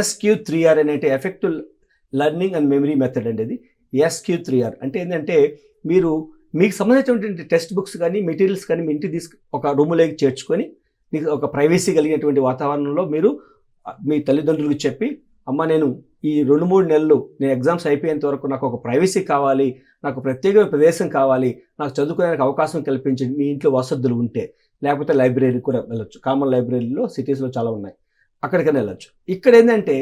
SQ3R అనేటి effective learning and memory method అండి. ఇది SQ3R అంటే ఏంటంటే మీకు సంబంధించినటువంటి టెక్స్ట్ బుక్స్ కానీ మెటీరియల్స్ కానీ మీ ఇంటికి ఒక రూములోకి చేర్చుకొని మీకు ఒక ప్రైవసీ కలిగినటువంటి వాతావరణంలో మీరు మీ తల్లిదండ్రులకు చెప్పి, అమ్మ నేను ఈ 2-3 నెలలు నేను ఎగ్జామ్స్ అయిపోయేంత వరకు నాకు ఒక ప్రైవసీ కావాలి, నాకు ప్రత్యేకమైన ప్రదేశం కావాలి, నాకు చదువుకోవడానికి అవకాశం కల్పించండి. మీ ఇంట్లో వసతులు ఉంటే, లేకపోతే లైబ్రరీ కూడా వెళ్ళొచ్చు. కామన్ లైబ్రరీలో సిటీస్లో చాలా ఉన్నాయి, అక్కడికైనా వెళ్ళొచ్చు. ఇక్కడ ఏంటంటే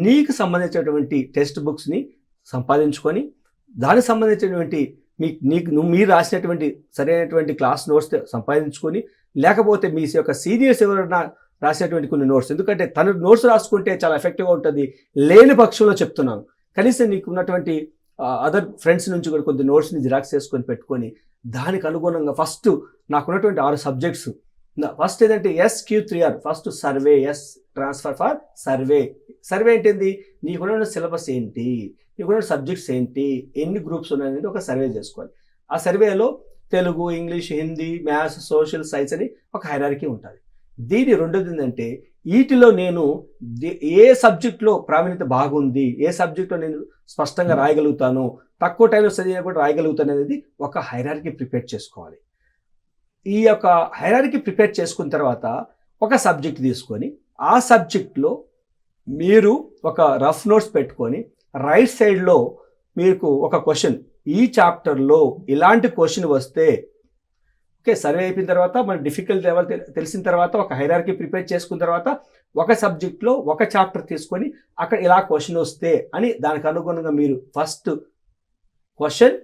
నీకు సంబంధించినటువంటి టెక్స్ట్ బుక్స్ని సంపాదించుకొని దానికి సంబంధించినటువంటి మీరు రాసినటువంటి సరైనటువంటి క్లాస్ నోట్స్ సంపాదించుకొని, లేకపోతే మీ యొక్క సీనియర్స్ ఎవరైనా రాసినటువంటి కొన్ని నోట్స్, ఎందుకంటే తను నోట్స్ రాసుకుంటే చాలా ఎఫెక్టివ్గా ఉంటుంది. లేని పక్షంలో చెప్తున్నాను, కనీసం నీకు ఉన్నటువంటి అదర్ ఫ్రెండ్స్ నుంచి కూడా కొద్ది నోట్స్ని జిరాక్స్ చేసుకొని పెట్టుకొని దానికి అనుగుణంగా ఫస్ట్ నాకున్నటువంటి 6 సబ్జెక్ట్స్. ఫస్ట్ ఏంటంటే SQ3R, first survey, transfer for survey. Survey ఏంటింది, నీకున్న సిలబస్ ఏంటి, నీకున్న సబ్జెక్ట్స్ ఏంటి, ఎన్ని గ్రూప్స్ ఉన్నాయనేది ఒక సర్వే చేసుకోవాలి. ఆ సర్వేలో Telugu, English, Hindi, maths, social, science అని ఒక హైరార్కీ ఉంటుంది. దీని రెండోది ఏంటంటే వీటిలో నేను ఏ సబ్జెక్ట్లో ప్రావీణ్యత బాగుంది, ఏ సబ్జెక్ట్లో నేను స్పష్టంగా రాయగలుగుతాను, తక్కువ టైంలో చదివినా కూడా రాయగలుగుతాను అనేది ఒక హైరార్కీ ప్రిపేర్ చేసుకోవాలి. ఈ యొక్క హైరార్కీ ప్రిపేర్ చేసుకున్న తర్వాత ఒక సబ్జెక్ట్ తీసుకొని ఆ సబ్జెక్ట్లో మీరు ఒక రఫ్ నోట్స్ పెట్టుకొని రైట్ సైడ్లో మీకు ఒక క్వశ్చన్, ఈ చాప్టర్లో ఇలాంటి క్వశ్చన్ వస్తే, ఓకే సర్వే అయిపోయిన తర్వాత మన డిఫికల్ట్ లెవెల్ తెలిసిన తర్వాత ఒక హైరార్కీ ప్రిపేర్ చేసుకున్న తర్వాత ఒక సబ్జెక్ట్లో ఒక చాప్టర్ తీసుకొని అక్కడ ఇలా క్వశ్చన్ వస్తే అని దానికి అనుగుణంగా మీరు first question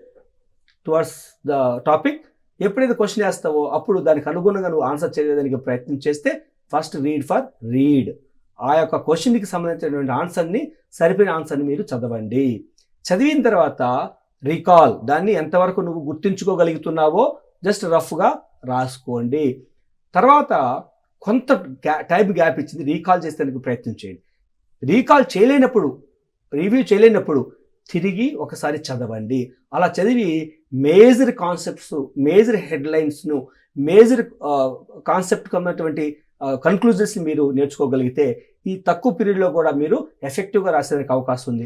towards the topic, ఎప్పుడైతే క్వశ్చన్ వేస్తావో అప్పుడు దానికి అనుగుణంగా నువ్వు ఆన్సర్ చేయడానికి ప్రయత్నం చేస్తే ఫస్ట్ రీడ్ ఆ యొక్క క్వశ్చన్కి సంబంధించినటువంటి ఆన్సర్ని, సరిపోయిన ఆన్సర్ని మీరు చదవండి. చదివిన తర్వాత రీకాల్, దాన్ని ఎంతవరకు నువ్వు గుర్తుంచుకోగలుగుతున్నావో జస్ట్ రఫ్గా రాసుకోండి. తర్వాత కొంత టైం గ్యాప్ ఇచ్చింది రీకాల్ చేసేందుకు ప్రయత్నం చేయండి. రీకాల్ చేయలేనప్పుడు, రివ్యూ చేయలేనప్పుడు తిరిగి ఒకసారి చదవండి. అలా చదివి మేజర్ కాన్సెప్ట్స్, మేజర్ హెడ్లైన్స్ను, మేజర్ కాన్సెప్ట్ ఉన్నటువంటి కన్క్లూజన్స్ని మీరు నేర్చుకోగలిగితే ఈ తక్కువ పీరియడ్లో కూడా మీరు ఎఫెక్టివ్గా రాసేందుకు అవకాశం ఉంది.